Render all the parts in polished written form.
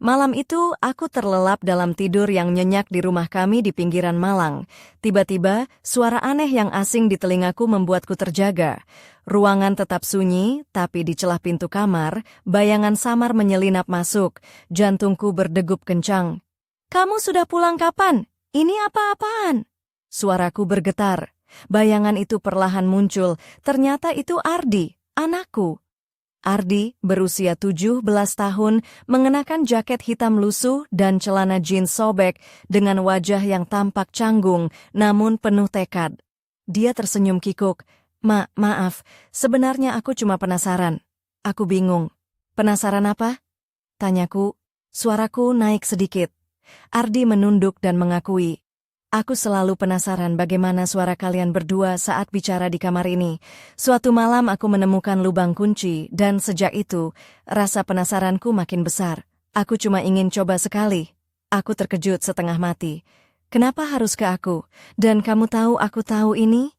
Malam itu, aku terlelap dalam tidur yang nyenyak di rumah kami di pinggiran Malang. Tiba-tiba, suara aneh yang asing di telingaku membuatku terjaga. Ruangan tetap sunyi, tapi di celah pintu kamar, bayangan samar menyelinap masuk. Jantungku berdegup kencang. "Kamu sudah pulang kapan? Ini apa-apaan?" Suaraku bergetar. Bayangan itu perlahan muncul. Ternyata itu Ardi, anakku. Ardi, berusia 17 tahun, mengenakan jaket hitam lusuh dan celana jeans sobek dengan wajah yang tampak canggung namun penuh tekad. Dia tersenyum kikuk. Maaf, sebenarnya aku cuma penasaran. Aku bingung. Penasaran apa? Tanyaku. Suaraku naik sedikit. Ardi menunduk dan mengakui. Aku selalu penasaran bagaimana suara kalian berdua saat bicara di kamar ini. Suatu malam aku menemukan lubang kunci, dan sejak itu, rasa penasaranku makin besar. Aku cuma ingin coba sekali. Aku terkejut setengah mati. Kenapa harus ke aku? Dan kamu tahu aku tahu ini?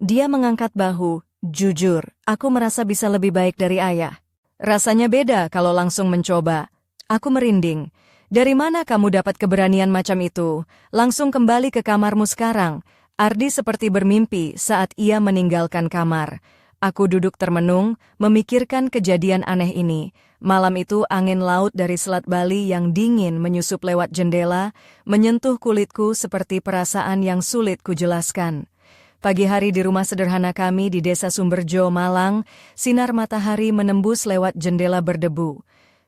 Dia mengangkat bahu. Jujur, aku merasa bisa lebih baik dari ayah. Rasanya beda kalau langsung mencoba. Aku merinding. Dari mana kamu dapat keberanian macam itu? Langsung kembali ke kamarmu sekarang. Ardi seperti bermimpi saat ia meninggalkan kamar. Aku duduk termenung, memikirkan kejadian aneh ini. Malam itu angin laut dari Selat Bali yang dingin menyusup lewat jendela, menyentuh kulitku seperti perasaan yang sulit kujelaskan. Pagi hari di rumah sederhana kami di Desa Sumberjo, Malang, sinar matahari menembus lewat jendela berdebu.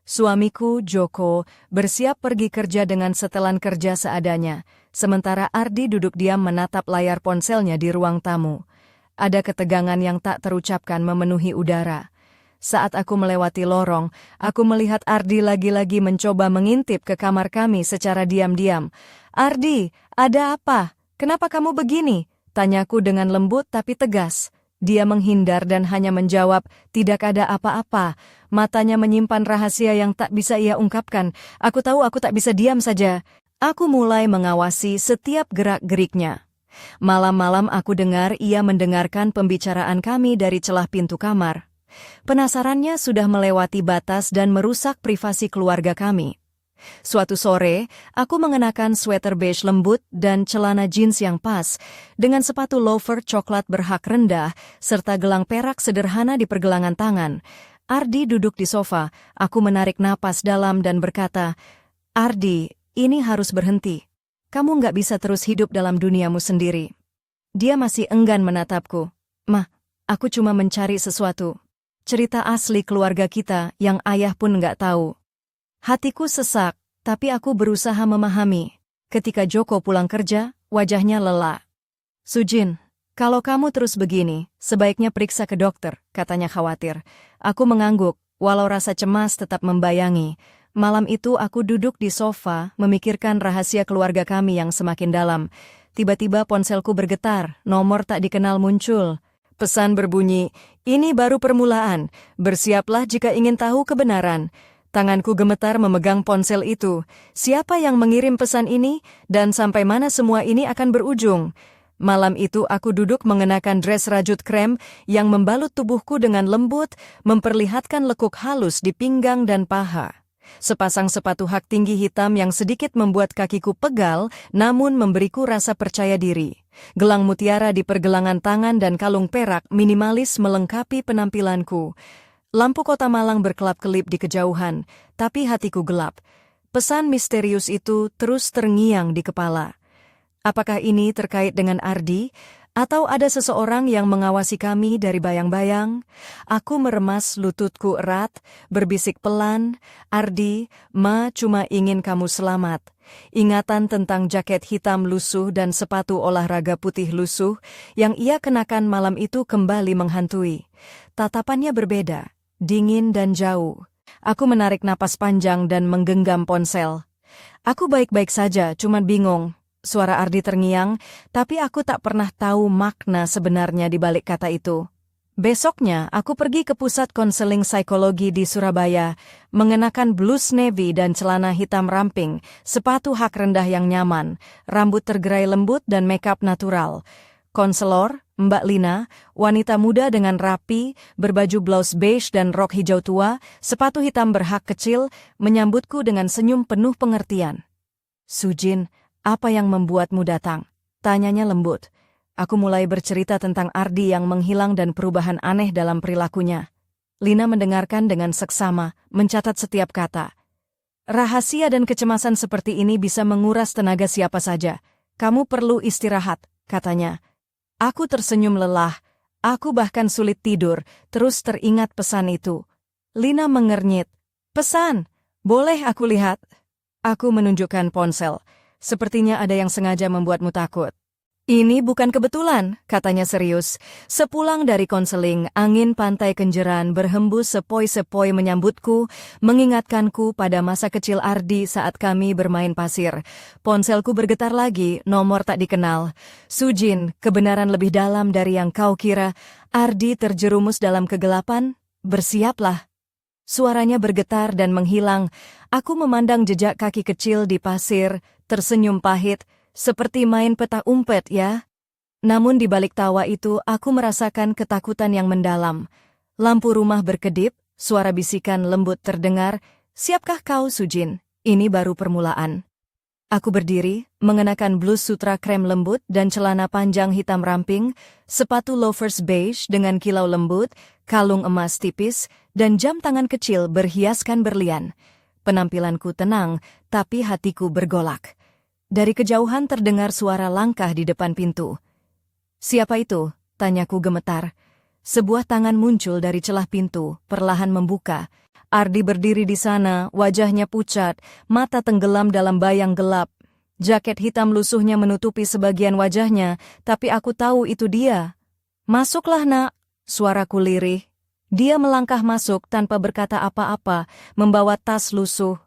Suamiku, Joko, bersiap pergi kerja dengan setelan kerja seadanya, sementara Ardi duduk diam menatap layar ponselnya di ruang tamu. Ada ketegangan yang tak terucapkan memenuhi udara. Saat aku melewati lorong, aku melihat Ardi lagi-lagi mencoba mengintip ke kamar kami secara diam-diam. "Ardi, ada apa? Kenapa kamu begini?" Tanyaku dengan lembut tapi tegas. Dia menghindar dan hanya menjawab, "Tidak ada apa-apa." Matanya menyimpan rahasia yang tak bisa ia ungkapkan. Aku tahu aku tak bisa diam saja. Aku mulai mengawasi setiap gerak-geriknya. Malam-malam aku dengar ia mendengarkan pembicaraan kami dari celah pintu kamar. Penasarannya sudah melewati batas dan merusak privasi keluarga kami. Suatu sore, aku mengenakan sweater beige lembut dan celana jeans yang pas, dengan sepatu loafer coklat berhak rendah, serta gelang perak sederhana di pergelangan tangan. Ardi duduk di sofa, aku menarik napas dalam dan berkata, "Ardi, ini harus berhenti. Kamu nggak bisa terus hidup dalam duniamu sendiri." Dia masih enggan menatapku. "Mah, aku cuma mencari sesuatu. Cerita asli keluarga kita yang ayah pun nggak tahu." Hatiku sesak, tapi aku berusaha memahami. Ketika Joko pulang kerja, wajahnya lelah. "Sujin, kalau kamu terus begini, sebaiknya periksa ke dokter," katanya khawatir. Aku mengangguk, walau rasa cemas tetap membayangi. Malam itu aku duduk di sofa, memikirkan rahasia keluarga kami yang semakin dalam. Tiba-tiba ponselku bergetar, nomor tak dikenal muncul. Pesan berbunyi, "Ini baru permulaan, bersiaplah jika ingin tahu kebenaran." Tanganku gemetar memegang ponsel itu. Siapa yang mengirim pesan ini, dan sampai mana semua ini akan berujung? Malam itu aku duduk mengenakan dress rajut krem yang membalut tubuhku dengan lembut, memperlihatkan lekuk halus di pinggang dan paha. Sepasang sepatu hak tinggi hitam yang sedikit membuat kakiku pegal, namun memberiku rasa percaya diri. Gelang mutiara di pergelangan tangan dan kalung perak minimalis melengkapi penampilanku. Lampu kota Malang berkelap-kelip di kejauhan, tapi hatiku gelap. Pesan misterius itu terus terngiang di kepala. Apakah ini terkait dengan Ardi, atau ada seseorang yang mengawasi kami dari bayang-bayang? Aku meremas lututku erat, berbisik pelan, "Ardi, Ma cuma ingin kamu selamat." Ingatan tentang jaket hitam lusuh dan sepatu olahraga putih lusuh yang ia kenakan malam itu kembali menghantui. Tatapannya berbeda. Dingin dan jauh. Aku menarik napas panjang dan menggenggam ponsel. "Aku baik-baik saja, cuma bingung." Suara Ardi terngiang, tapi aku tak pernah tahu makna sebenarnya di balik kata itu. Besoknya, aku pergi ke pusat konseling psikologi di Surabaya, mengenakan blus navy dan celana hitam ramping, sepatu hak rendah yang nyaman, rambut tergerai lembut dan makeup natural. Konselor, Mbak Lina, wanita muda dengan rapi, berbaju blouse beige dan rok hijau tua, sepatu hitam berhak kecil, menyambutku dengan senyum penuh pengertian. Sujin, apa yang membuatmu datang? Tanyanya lembut. Aku mulai bercerita tentang Ardi yang menghilang dan perubahan aneh dalam perilakunya. Lina mendengarkan dengan seksama, mencatat setiap kata. Rahasia dan kecemasan seperti ini bisa menguras tenaga siapa saja. Kamu perlu istirahat, katanya. Aku tersenyum lelah. Aku bahkan sulit tidur, terus teringat pesan itu. Lina mengernyit. Pesan? Boleh aku lihat? Aku menunjukkan ponsel. Sepertinya ada yang sengaja membuatmu takut. Ini bukan kebetulan, katanya serius. Sepulang dari konseling, angin pantai Kenjeran berhembus sepoi-sepoi menyambutku, mengingatkanku pada masa kecil Ardi saat kami bermain pasir. Ponselku bergetar lagi, nomor tak dikenal. Sujin, kebenaran lebih dalam dari yang kau kira. Ardi terjerumus dalam kegelapan, bersiaplah. Suaranya bergetar dan menghilang. Aku memandang jejak kaki kecil di pasir, tersenyum pahit, seperti main petak umpet ya. Namun di balik tawa itu aku merasakan ketakutan yang mendalam. Lampu rumah berkedip, suara bisikan lembut terdengar, siapkah kau Sujin? Ini baru permulaan. Aku berdiri, mengenakan blus sutra krem lembut dan celana panjang hitam ramping, sepatu loafers beige dengan kilau lembut, kalung emas tipis, dan jam tangan kecil berhiaskan berlian. Penampilanku tenang, tapi hatiku bergolak. Dari kejauhan terdengar suara langkah di depan pintu. Siapa itu? Tanyaku gemetar. Sebuah tangan muncul dari celah pintu, perlahan membuka. Ardi berdiri di sana, wajahnya pucat, mata tenggelam dalam bayang gelap. Jaket hitam lusuhnya menutupi sebagian wajahnya, tapi aku tahu itu dia. Masuklah nak, suaraku lirih. Dia melangkah masuk tanpa berkata apa-apa, membawa tas lusuh.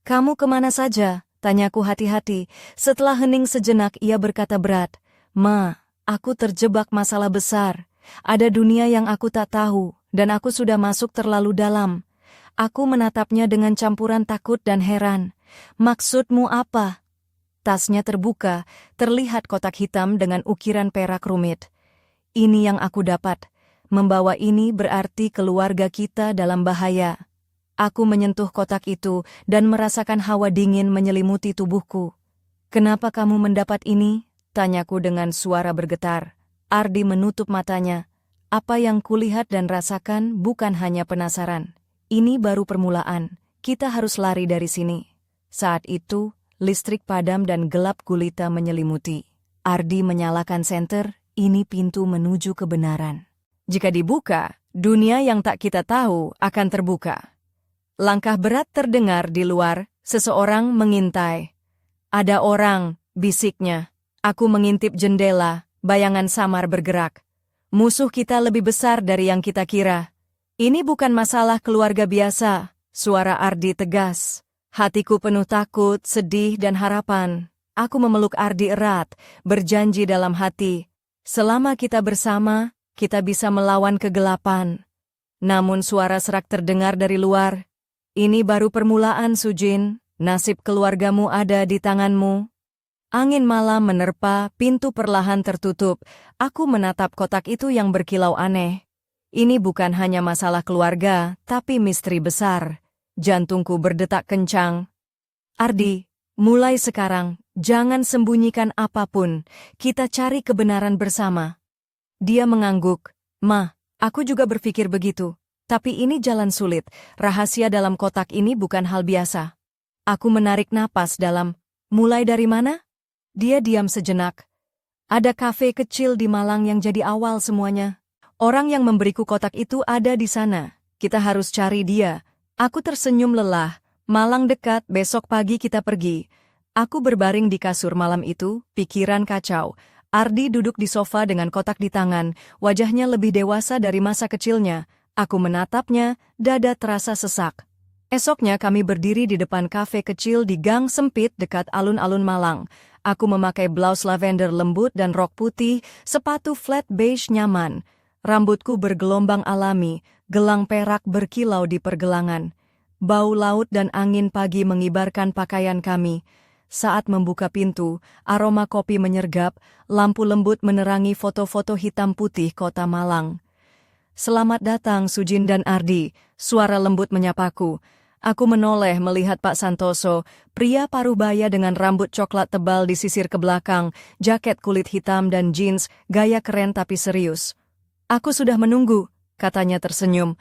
Kamu kemana saja? Tanyaku hati-hati. Setelah hening sejenak ia berkata berat. Ma, aku terjebak masalah besar. Ada dunia yang aku tak tahu, dan aku sudah masuk terlalu dalam. Aku menatapnya dengan campuran takut dan heran. Maksudmu apa? Tasnya terbuka, terlihat kotak hitam dengan ukiran perak rumit. Ini yang aku dapat. Membawa ini berarti keluarga kita dalam bahaya. Aku menyentuh kotak itu dan merasakan hawa dingin menyelimuti tubuhku. Kenapa kamu mendapat ini? Tanyaku dengan suara bergetar. Ardi menutup matanya. Apa yang kulihat dan rasakan bukan hanya penasaran. Ini baru permulaan. Kita harus lari dari sini. Saat itu, listrik padam dan gelap gulita menyelimuti. Ardi menyalakan senter, ini pintu menuju kebenaran. Jika dibuka, dunia yang tak kita tahu akan terbuka. Langkah berat terdengar di luar, seseorang mengintai. Ada orang, bisiknya. Aku mengintip jendela, bayangan samar bergerak. Musuh kita lebih besar dari yang kita kira. Ini bukan masalah keluarga biasa, suara Ardi tegas. Hatiku penuh takut, sedih dan harapan. Aku memeluk Ardi erat, berjanji dalam hati. Selama kita bersama, kita bisa melawan kegelapan. Namun suara serak terdengar dari luar. Ini baru permulaan, Sujin. Nasib keluargamu ada di tanganmu. Angin malam menerpa, pintu perlahan tertutup. Aku menatap kotak itu yang berkilau aneh. Ini bukan hanya masalah keluarga, tapi misteri besar. Jantungku berdetak kencang. Ardi, mulai sekarang, jangan sembunyikan apapun. Kita cari kebenaran bersama. Dia mengangguk. Ma, aku juga berpikir begitu. Tapi ini jalan sulit, rahasia dalam kotak ini bukan hal biasa. Aku menarik napas dalam, mulai dari mana? Dia diam sejenak. Ada kafe kecil di Malang yang jadi awal semuanya. Orang yang memberiku kotak itu ada di sana. Kita harus cari dia. Aku tersenyum lelah. Malang dekat, besok pagi kita pergi. Aku berbaring di kasur malam itu, pikiran kacau. Ardi duduk di sofa dengan kotak di tangan, wajahnya lebih dewasa dari masa kecilnya. Aku menatapnya, dada terasa sesak. Esoknya kami berdiri di depan kafe kecil di gang sempit dekat alun-alun Malang. Aku memakai blouse lavender lembut dan rok putih, sepatu flat beige nyaman. Rambutku bergelombang alami, gelang perak berkilau di pergelangan. Bau laut dan angin pagi mengibarkan pakaian kami. Saat membuka pintu, aroma kopi menyergap, lampu lembut menerangi foto-foto hitam putih kota Malang. "Selamat datang Sujin dan Ardi," suara lembut menyapaku. Aku menoleh melihat Pak Santoso, pria paruh-baya dengan rambut coklat tebal disisir ke belakang, jaket kulit hitam dan jeans, gaya keren tapi serius. "Aku sudah menunggu," katanya tersenyum.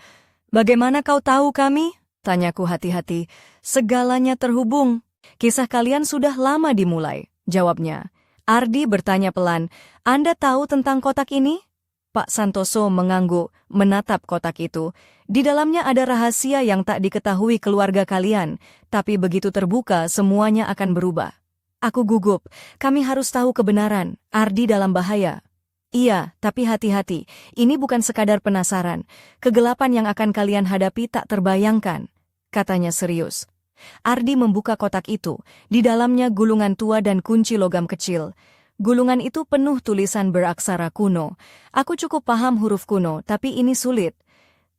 "Bagaimana kau tahu kami?" tanyaku hati-hati. "Segalanya terhubung. Kisah kalian sudah lama dimulai," jawabnya. Ardi bertanya pelan, "Anda tahu tentang kotak ini?" Pak Santoso mengangguk, menatap kotak itu. "Di dalamnya ada rahasia yang tak diketahui keluarga kalian, tapi begitu terbuka semuanya akan berubah." Aku gugup, "Kami harus tahu kebenaran, Ardi dalam bahaya." "Iya, tapi hati-hati, ini bukan sekadar penasaran. Kegelapan yang akan kalian hadapi tak terbayangkan," katanya serius. Ardi membuka kotak itu, di dalamnya gulungan tua dan kunci logam kecil. Gulungan itu penuh tulisan beraksara kuno. Aku cukup paham huruf kuno, tapi ini sulit.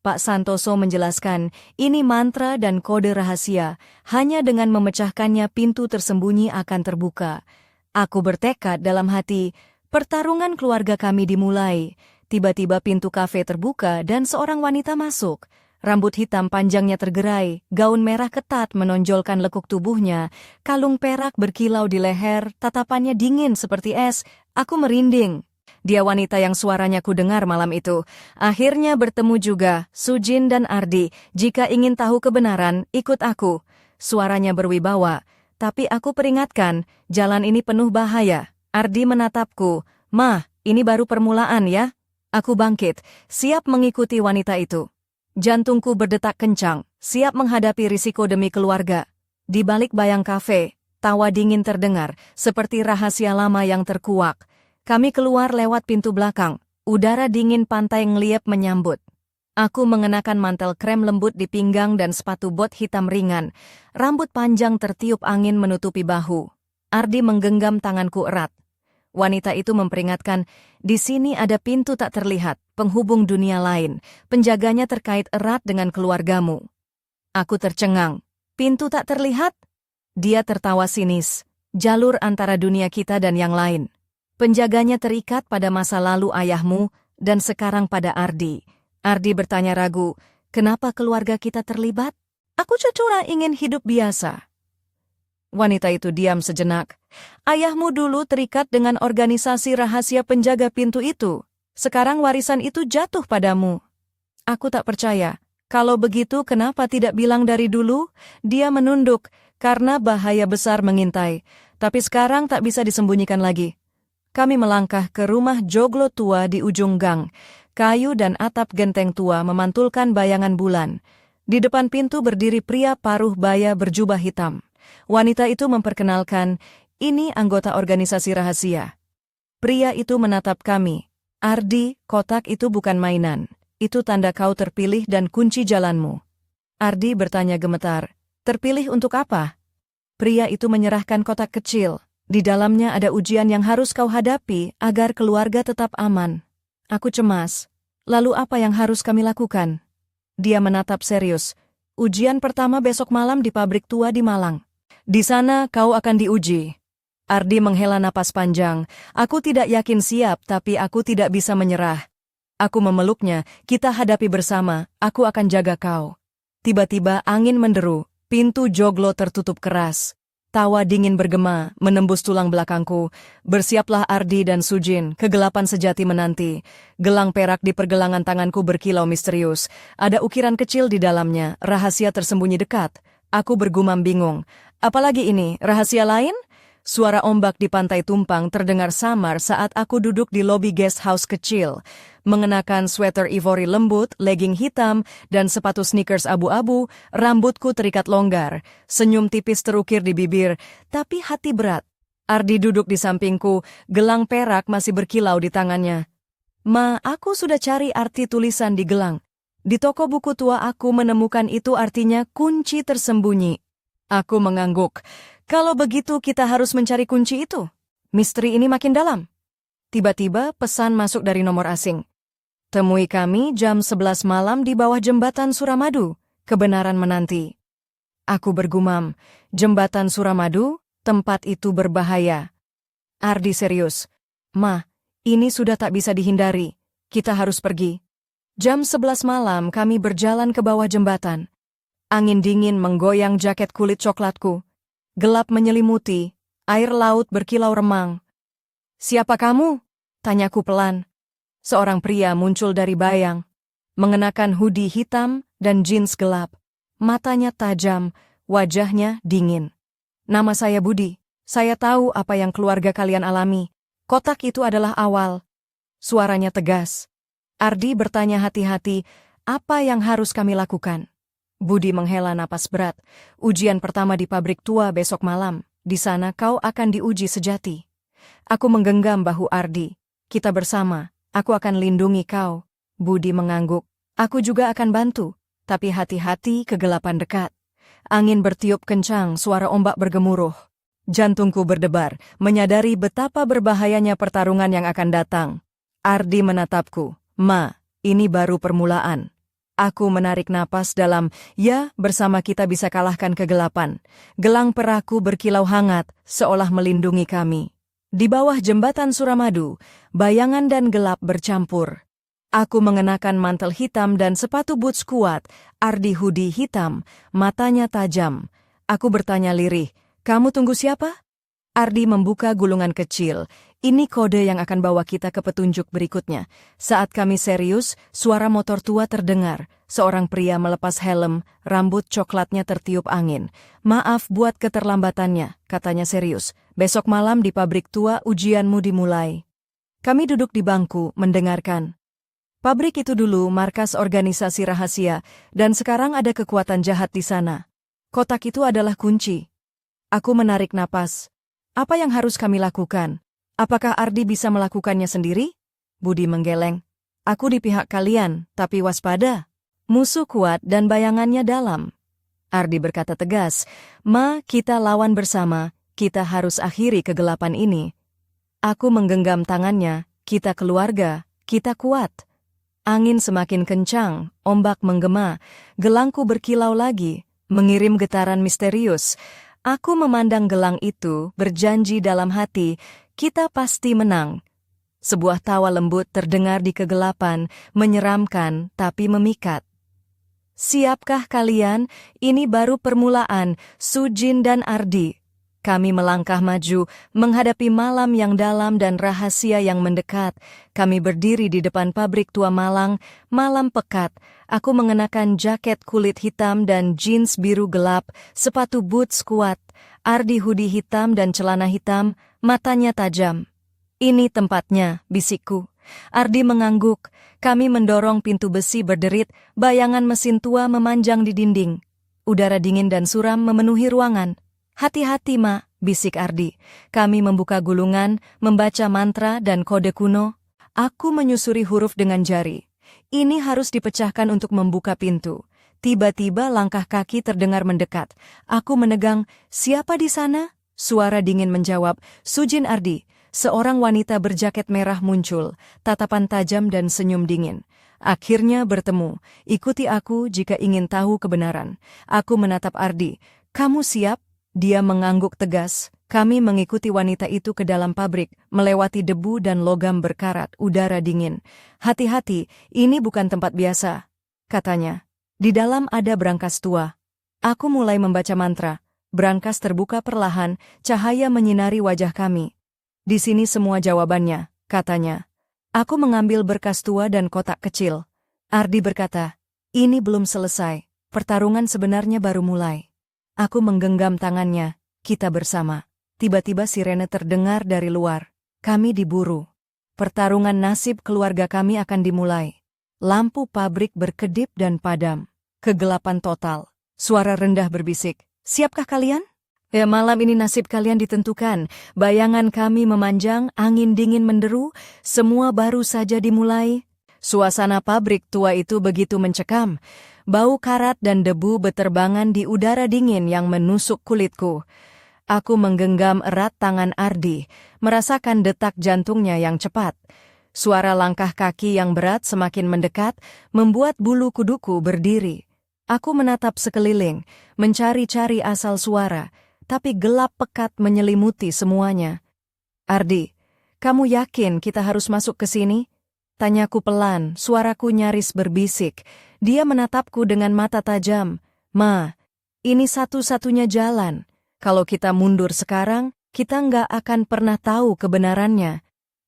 Pak Santoso menjelaskan, ini mantra dan kode rahasia. Hanya dengan memecahkannya pintu tersembunyi akan terbuka. Aku bertekad dalam hati, pertarungan keluarga kami dimulai. Tiba-tiba pintu kafe terbuka dan seorang wanita masuk. Rambut hitam panjangnya tergerai, gaun merah ketat menonjolkan lekuk tubuhnya, kalung perak berkilau di leher, tatapannya dingin seperti es. Aku merinding. Dia wanita yang suaranya ku dengar malam itu. Akhirnya bertemu juga, Sujin dan Ardi. "Jika ingin tahu kebenaran, ikut aku." Suaranya berwibawa. Tapi aku peringatkan, jalan ini penuh bahaya. Ardi menatapku. "Mah, ini baru permulaan ya." Aku bangkit, siap mengikuti wanita itu. Jantungku berdetak kencang, siap menghadapi risiko demi keluarga. Di balik bayang kafe, tawa dingin terdengar, seperti rahasia lama yang terkuak. Kami keluar lewat pintu belakang, udara dingin pantai ngeliep menyambut. Aku mengenakan mantel krem lembut di pinggang dan sepatu bot hitam ringan. Rambut panjang tertiup angin menutupi bahu. Ardi menggenggam tanganku erat. Wanita itu memperingatkan, "Di sini ada pintu tak terlihat, penghubung dunia lain. Penjaganya terkait erat dengan keluargamu." Aku tercengang. "Pintu tak terlihat?" Dia tertawa sinis. "Jalur antara dunia kita dan yang lain. Penjaganya terikat pada masa lalu ayahmu dan sekarang pada Ardi." Ardi bertanya ragu, "Kenapa keluarga kita terlibat?" Aku cuma ingin hidup biasa. Wanita itu diam sejenak. "Ayahmu dulu terikat dengan organisasi rahasia penjaga pintu itu. Sekarang warisan itu jatuh padamu." Aku tak percaya. "Kalau begitu kenapa tidak bilang dari dulu?" Dia menunduk, "Karena bahaya besar mengintai. Tapi sekarang tak bisa disembunyikan lagi." Kami melangkah ke rumah joglo tua di ujung gang. Kayu dan atap genteng tua memantulkan bayangan bulan. Di depan pintu berdiri pria paruh baya berjubah hitam. Wanita itu memperkenalkan, "Ini anggota organisasi rahasia." Pria itu menatap kami. "Ardi, kotak itu bukan mainan. Itu tanda kau terpilih dan kunci jalanmu." Ardi bertanya gemetar, "Terpilih untuk apa?" Pria itu menyerahkan kotak kecil. "Di dalamnya ada ujian yang harus kau hadapi agar keluarga tetap aman." Aku cemas. "Lalu apa yang harus kami lakukan?" Dia menatap serius. "Ujian pertama besok malam di pabrik tua di Malang. Di sana kau akan diuji." Ardi menghela napas panjang. "Aku tidak yakin siap, tapi aku tidak bisa menyerah." Aku memeluknya, "Kita hadapi bersama, aku akan jaga kau." Tiba-tiba angin menderu, pintu joglo tertutup keras. Tawa dingin bergema, menembus tulang belakangku. "Bersiaplah Ardi dan Sujin, kegelapan sejati menanti." Gelang perak di pergelangan tanganku berkilau misterius. Ada ukiran kecil di dalamnya, rahasia tersembunyi dekat. Aku bergumam bingung. Apalagi ini, rahasia lain? Suara ombak di pantai tumpang terdengar samar saat aku duduk di lobi guest house kecil. Mengenakan sweater ivory lembut, legging hitam, dan sepatu sneakers abu-abu, rambutku terikat longgar. Senyum tipis terukir di bibir, tapi hati berat. Ardi duduk di sampingku, gelang perak masih berkilau di tangannya. "Ma, aku sudah cari arti tulisan di gelang. Di toko buku tua aku menemukan itu artinya kunci tersembunyi." Aku mengangguk. "Kalau begitu kita harus mencari kunci itu. Misteri ini makin dalam." Tiba-tiba pesan masuk dari nomor asing. "Temui kami jam 11 malam di bawah jembatan Suramadu. Kebenaran menanti." Aku bergumam, "Jembatan Suramadu? tempat itu berbahaya. Ardi serius. Ma, ini sudah tak bisa dihindari. Kita harus pergi. Jam 11 malam kami berjalan ke bawah jembatan. Angin dingin menggoyang jaket kulit coklatku. Gelap menyelimuti, air laut berkilau remang. Siapa kamu? Tanyaku pelan. Seorang pria muncul dari bayang. Mengenakan hoodie hitam dan jeans gelap. Matanya tajam, wajahnya dingin. Nama saya Budi. Saya tahu apa yang keluarga kalian alami. Kotak itu adalah awal. Suaranya tegas. Ardi bertanya hati-hati, apa yang harus kami lakukan? Budi menghela napas berat. Ujian pertama di pabrik tua besok malam. Di sana kau akan diuji sejati. Aku menggenggam bahu Ardi. Kita bersama. Aku akan lindungi kau. Budi mengangguk. Aku juga akan bantu. Tapi hati-hati kegelapan dekat. Angin bertiup kencang, suara ombak bergemuruh. Jantungku berdebar, menyadari betapa berbahayanya pertarungan yang akan datang. Ardi menatapku. Ma, ini baru permulaan. Aku menarik napas dalam, ya, bersama kita bisa kalahkan kegelapan. Gelang perahu berkilau hangat, seolah melindungi kami. Di bawah jembatan Suramadu, bayangan dan gelap bercampur. Aku mengenakan mantel hitam dan sepatu boots kuat, Ardi hoodie hitam, matanya tajam. Aku bertanya lirih, kamu tunggu siapa? Ardi membuka gulungan kecil. Ini kode yang akan bawa kita ke petunjuk berikutnya. Saat kami serius, suara motor tua terdengar. Seorang pria melepas helm, rambut coklatnya tertiup angin. Maaf buat keterlambatannya, katanya serius. Besok malam di pabrik tua ujianmu dimulai. Kami duduk di bangku, mendengarkan. Pabrik itu dulu markas organisasi rahasia, dan sekarang ada kekuatan jahat di sana. Kotak itu adalah kunci. Aku menarik napas. Apa yang harus kami lakukan? Apakah Ardi bisa melakukannya sendiri? Budi menggeleng. Aku di pihak kalian, tapi waspada. Musuh kuat dan bayangannya dalam. Ardi berkata tegas, Ma, kita lawan bersama, kita harus akhiri kegelapan ini. Aku menggenggam tangannya, kita keluarga, kita kuat. Angin semakin kencang, ombak menggema, gelangku berkilau lagi, mengirim getaran misterius. Aku memandang gelang itu, berjanji dalam hati, kita pasti menang. Sebuah tawa lembut terdengar di kegelapan, menyeramkan tapi memikat. Siapkah kalian? Ini baru permulaan, Sujin dan Ardi. Kami melangkah maju, menghadapi malam yang dalam dan rahasia yang mendekat. Kami berdiri di depan pabrik tua Malang, malam pekat. Aku mengenakan jaket kulit hitam dan jeans biru gelap, sepatu boots kuat, Ardi hoodie hitam dan celana hitam, matanya tajam. Ini tempatnya, bisikku. Ardi mengangguk. Kami mendorong pintu besi berderit, bayangan mesin tua memanjang di dinding. Udara dingin dan suram memenuhi ruangan. Hati-hati, Ma, bisik Ardi. Kami membuka gulungan, membaca mantra dan kode kuno. Aku menyusuri huruf dengan jari. Ini harus dipecahkan untuk membuka pintu. Tiba-tiba langkah kaki terdengar mendekat. Aku menegang, siapa di sana? Suara dingin menjawab, Sujin Ardi. Seorang wanita berjaket merah muncul, tatapan tajam dan senyum dingin. Akhirnya bertemu. Ikuti aku jika ingin tahu kebenaran. Aku menatap Ardi. Kamu siap? Dia mengangguk tegas. Kami mengikuti wanita itu ke dalam pabrik, melewati debu dan logam berkarat, udara dingin. Hati-hati, ini bukan tempat biasa, katanya. Di dalam ada brankas tua. Aku mulai membaca mantra. Brankas terbuka perlahan, cahaya menyinari wajah kami. Di sini semua jawabannya, katanya. Aku mengambil berkas tua dan kotak kecil. Ardi berkata, ini belum selesai, pertarungan sebenarnya baru mulai. Aku menggenggam tangannya, kita bersama. Tiba-tiba sirene terdengar dari luar. Kami diburu. Pertarungan nasib keluarga kami akan dimulai. Lampu pabrik berkedip dan padam. Kegelapan total. Suara rendah berbisik. Siapkah kalian? Ya, malam ini nasib kalian ditentukan. Bayangan kami memanjang, angin dingin menderu, semua baru saja dimulai. Suasana pabrik tua itu begitu mencekam. Bau karat dan debu beterbangan di udara dingin yang menusuk kulitku. Aku menggenggam erat tangan Ardi, merasakan detak jantungnya yang cepat. Suara langkah kaki yang berat semakin mendekat, membuat bulu kuduku berdiri. Aku menatap sekeliling, mencari-cari asal suara. tapi gelap pekat menyelimuti semuanya. "Ardi, kamu yakin kita harus masuk ke sini?" Tanyaku pelan, suaraku nyaris berbisik. Dia menatapku dengan mata tajam. "Ma, ini satu-satunya jalan. Kalau kita mundur sekarang, kita nggak akan pernah tahu kebenarannya."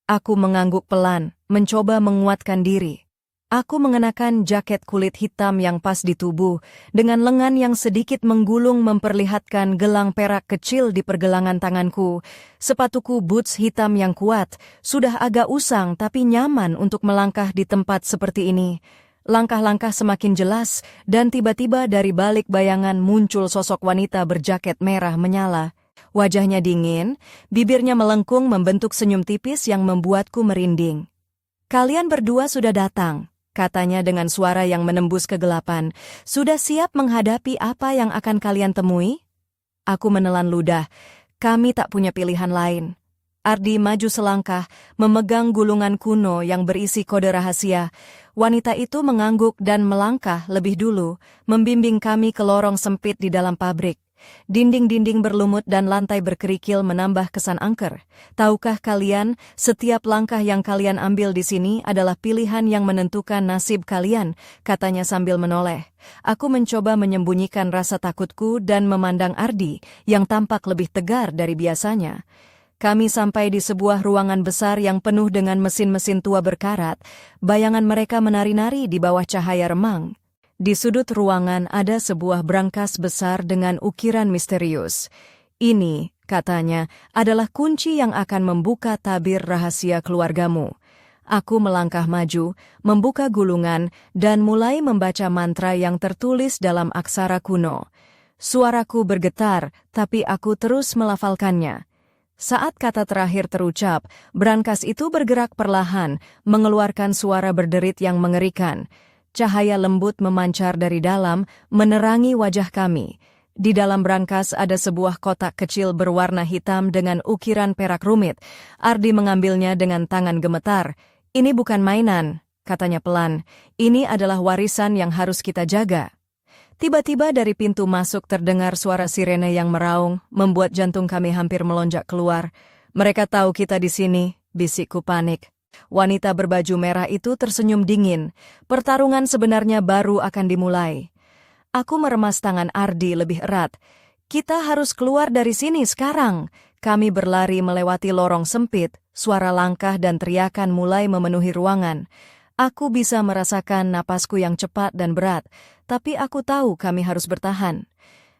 Aku mengangguk pelan, mencoba menguatkan diri. Aku mengenakan jaket kulit hitam yang pas di tubuh, dengan lengan yang sedikit menggulung memperlihatkan gelang perak kecil di pergelangan tanganku. Sepatuku boots hitam yang kuat, sudah agak usang tapi nyaman untuk melangkah di tempat seperti ini. Langkah-langkah semakin jelas, dan tiba-tiba dari balik bayangan muncul sosok wanita berjaket merah menyala. Wajahnya dingin, bibirnya melengkung membentuk senyum tipis yang membuatku merinding. "Kalian berdua sudah datang," katanya dengan suara yang menembus kegelapan. "Sudah siap menghadapi apa yang akan kalian temui?" Aku menelan ludah. Kami tak punya pilihan lain. Ardi maju selangkah, memegang gulungan kuno yang berisi kode rahasia. Wanita itu mengangguk dan melangkah lebih dulu, membimbing kami ke lorong sempit di dalam pabrik. Dinding-dinding berlumut dan lantai berkerikil menambah kesan angker. "Tahukah kalian, setiap langkah yang kalian ambil di sini adalah pilihan yang menentukan nasib kalian," katanya sambil menoleh. Aku mencoba menyembunyikan rasa takutku dan memandang Ardi, yang tampak lebih tegar dari biasanya. Kami sampai di sebuah ruangan besar yang penuh dengan mesin-mesin tua berkarat. Bayangan mereka menari-nari di bawah cahaya remang. Di sudut ruangan ada sebuah brankas besar dengan ukiran misterius. "Ini," katanya, "adalah kunci yang akan membuka tabir rahasia keluargamu." Aku melangkah maju, membuka gulungan, dan mulai membaca mantra yang tertulis dalam aksara kuno. Suaraku bergetar, tapi aku terus melafalkannya. Saat kata terakhir terucap, brankas itu bergerak perlahan, mengeluarkan suara berderit yang mengerikan. Cahaya lembut memancar dari dalam, menerangi wajah kami. Di dalam brankas ada sebuah kotak kecil berwarna hitam dengan ukiran perak rumit. Ardi mengambilnya dengan tangan gemetar. "Ini bukan mainan," katanya pelan. "Ini adalah warisan yang harus kita jaga." Tiba-tiba dari pintu masuk terdengar suara sirene yang meraung, membuat jantung kami hampir melonjak keluar. "Mereka tahu kita di sini," bisikku panik. Wanita berbaju merah itu tersenyum dingin. Pertarungan sebenarnya baru akan dimulai. Aku meremas tangan Ardi lebih erat. "Kita harus keluar dari sini sekarang." Kami berlari melewati lorong sempit, suara langkah dan teriakan mulai memenuhi ruangan. Aku bisa merasakan napasku yang cepat dan berat, tapi aku tahu kami harus bertahan.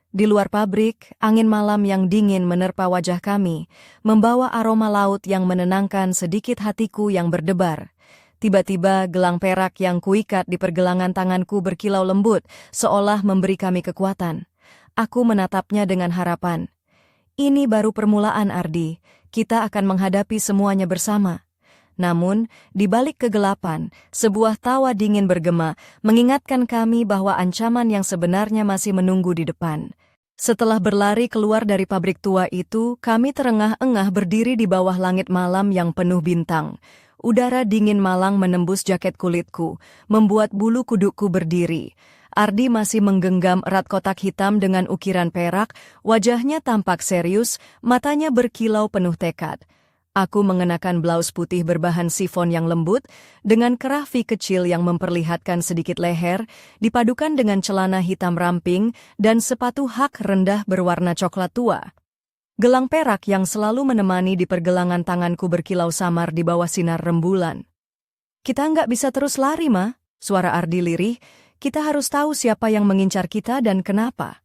Di luar pabrik, angin malam yang dingin menerpa wajah kami, membawa aroma laut yang menenangkan sedikit hatiku yang berdebar. Tiba-tiba gelang perak yang kuikat di pergelangan tanganku berkilau lembut, seolah memberi kami kekuatan. Aku menatapnya dengan harapan. "Ini baru permulaan, Ardi. Kita akan menghadapi semuanya bersama." Namun, di balik kegelapan, sebuah tawa dingin bergema, mengingatkan kami bahwa ancaman yang sebenarnya masih menunggu di depan. Setelah berlari keluar dari pabrik tua itu, kami terengah-engah berdiri di bawah langit malam yang penuh bintang. Udara dingin malang menembus jaket kulitku, membuat bulu kudukku berdiri. Ardi masih menggenggam erat kotak hitam dengan ukiran perak, wajahnya tampak serius, matanya berkilau penuh tekad. Aku mengenakan blaus putih berbahan sifon yang lembut, dengan kerah V kecil yang memperlihatkan sedikit leher, dipadukan dengan celana hitam ramping dan sepatu hak rendah berwarna coklat tua. Gelang perak yang selalu menemani di pergelangan tanganku berkilau samar di bawah sinar rembulan. "Kita nggak bisa terus lari, Ma," suara Ardi lirih. "Kita harus tahu siapa yang mengincar kita dan kenapa."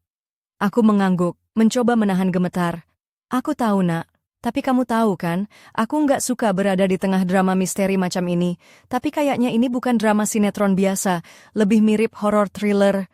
Aku mengangguk, mencoba menahan gemetar. "Aku tahu, Nak. Tapi kamu tahu kan, aku nggak suka berada di tengah drama misteri macam ini. Tapi kayaknya ini bukan drama sinetron biasa, lebih mirip horror thriller."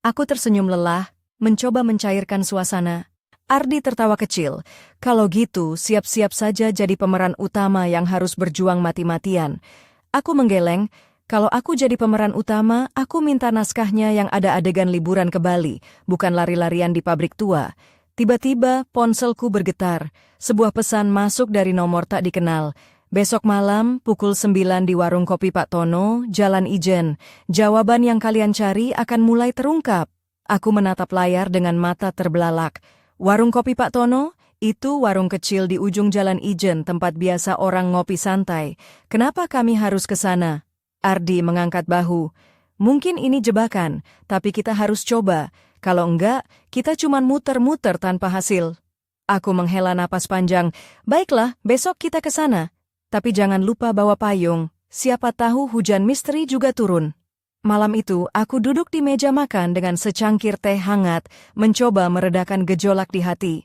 Aku tersenyum lelah, mencoba mencairkan suasana. Ardi tertawa kecil. "Kalau gitu, siap-siap saja jadi pemeran utama yang harus berjuang mati-matian." Aku menggeleng. "Kalau aku jadi pemeran utama, aku minta naskahnya yang ada adegan liburan ke Bali, bukan lari-larian di pabrik tua." Tiba-tiba ponselku bergetar. Sebuah pesan masuk dari nomor tak dikenal. "Besok malam, pukul 9 di warung kopi Pak Tono, Jalan Ijen. Jawaban yang kalian cari akan mulai terungkap." Aku menatap layar dengan mata terbelalak. Warung kopi Pak Tono? Itu warung kecil di ujung Jalan Ijen, tempat biasa orang ngopi santai. Kenapa kami harus ke sana? Ardi mengangkat bahu. Mungkin ini jebakan, tapi kita harus coba. Kalau enggak, kita cuman muter-muter tanpa hasil. Aku menghela napas panjang. Baiklah, besok kita ke sana. Tapi jangan lupa bawa payung. Siapa tahu hujan misteri juga turun. Malam itu, aku duduk di meja makan dengan secangkir teh hangat, mencoba meredakan gejolak di hati.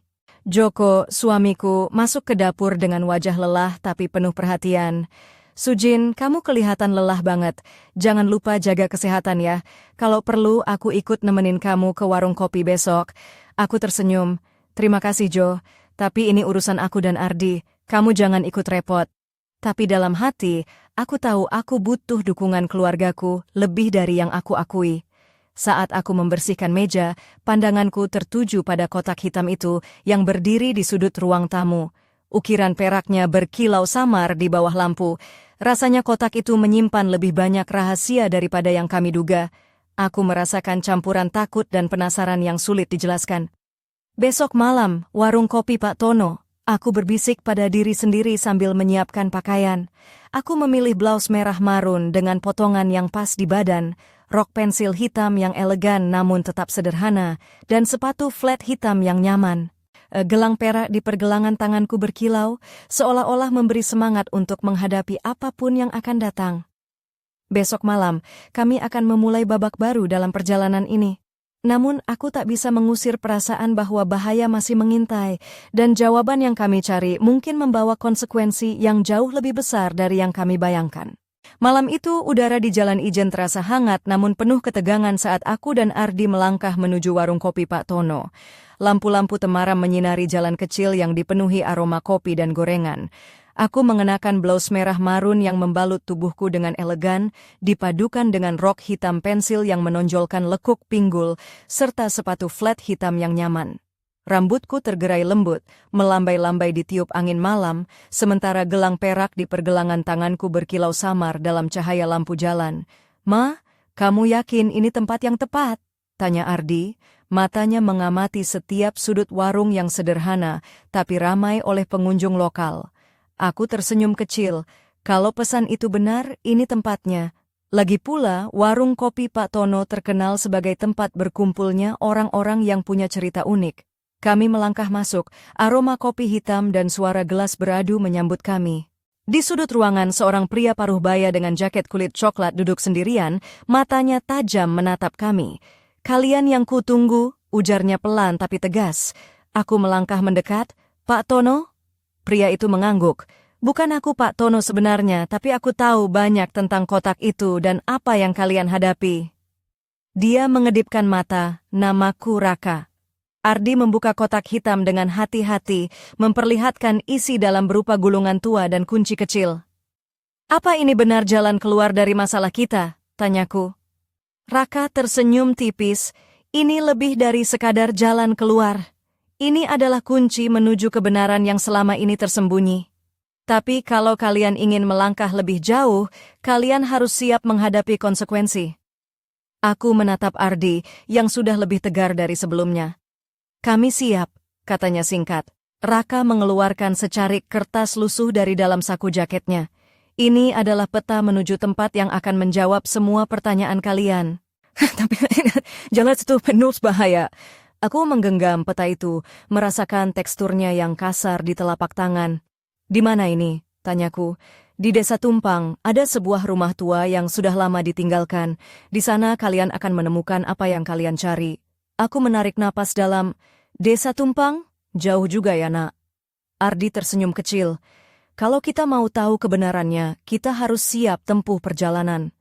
Joko, suamiku, masuk ke dapur dengan wajah lelah tapi penuh perhatian. Sujin, kamu kelihatan lelah banget. Jangan lupa jaga kesehatan ya. Kalau perlu, aku ikut nemenin kamu ke warung kopi besok. Aku tersenyum. Terima kasih, Jo. Tapi ini urusan aku dan Ardi. Kamu jangan ikut repot. Tapi dalam hati, aku tahu aku butuh dukungan keluargaku lebih dari yang aku akui. Saat aku membersihkan meja, pandanganku tertuju pada kotak hitam itu yang berdiri di sudut ruang tamu. Ukiran peraknya berkilau samar di bawah lampu. Rasanya kotak itu menyimpan lebih banyak rahasia daripada yang kami duga. Aku merasakan campuran takut dan penasaran yang sulit dijelaskan. Besok malam, warung kopi Pak Tono. Aku berbisik pada diri sendiri sambil menyiapkan pakaian. Aku memilih blaus merah marun dengan potongan yang pas di badan, rok pensil hitam yang elegan namun tetap sederhana, dan sepatu flat hitam yang nyaman. Gelang perak di pergelangan tanganku berkilau, seolah-olah memberi semangat untuk menghadapi apapun yang akan datang. Besok malam, kami akan memulai babak baru dalam perjalanan ini. Namun aku tak bisa mengusir perasaan bahwa bahaya masih mengintai, dan jawaban yang kami cari mungkin membawa konsekuensi yang jauh lebih besar dari yang kami bayangkan. Malam itu udara di Jalan Ijen terasa hangat namun penuh ketegangan saat aku dan Ardi melangkah menuju warung kopi Pak Tono. Lampu-lampu temaram menyinari jalan kecil yang dipenuhi aroma kopi dan gorengan. Aku mengenakan blaus merah marun yang membalut tubuhku dengan elegan, dipadukan dengan rok hitam pensil yang menonjolkan lekuk pinggul, serta sepatu flat hitam yang nyaman. Rambutku tergerai lembut, melambai-lambai ditiup angin malam, sementara gelang perak di pergelangan tanganku berkilau samar dalam cahaya lampu jalan. "Ma, kamu yakin ini tempat yang tepat?" tanya Ardi, matanya mengamati setiap sudut warung yang sederhana, tapi ramai oleh pengunjung lokal. Aku tersenyum kecil. Kalau pesan itu benar, ini tempatnya. Lagi pula, warung kopi Pak Tono terkenal sebagai tempat berkumpulnya orang-orang yang punya cerita unik. Kami melangkah masuk, aroma kopi hitam dan suara gelas beradu menyambut kami. Di sudut ruangan, seorang pria paruh baya dengan jaket kulit coklat duduk sendirian, matanya tajam menatap kami. "Kalian yang kutunggu," ujarnya pelan tapi tegas. Aku melangkah mendekat. "Pak Tono?" Pria itu mengangguk. "Bukan aku Pak Tono sebenarnya, tapi aku tahu banyak tentang kotak itu dan apa yang kalian hadapi." Dia mengedipkan mata. "Namaku Raka." Ardi membuka kotak hitam dengan hati-hati, memperlihatkan isi dalam berupa gulungan tua dan kunci kecil. "Apa ini benar jalan keluar dari masalah kita?" tanyaku. Raka tersenyum tipis. "Ini lebih dari sekadar jalan keluar. Ini adalah kunci menuju kebenaran yang selama ini tersembunyi. Tapi kalau kalian ingin melangkah lebih jauh, kalian harus siap menghadapi konsekuensi." Aku menatap Ardi yang sudah lebih tegar dari sebelumnya. "Kami siap," katanya singkat. Raka mengeluarkan secarik kertas lusuh dari dalam saku jaketnya. "Ini adalah peta menuju tempat yang akan menjawab semua pertanyaan kalian." Tapi jalan itu penuh bahaya. Aku menggenggam peta itu, merasakan teksturnya yang kasar di telapak tangan. "Di mana ini?" tanyaku. "Di Desa Tumpang, ada sebuah rumah tua yang sudah lama ditinggalkan. Di sana kalian akan menemukan apa yang kalian cari." Aku menarik napas dalam. "Desa Tumpang? Jauh juga ya, Nak?" Ardi tersenyum kecil. "Kalau kita mau tahu kebenarannya, kita harus siap tempuh perjalanan."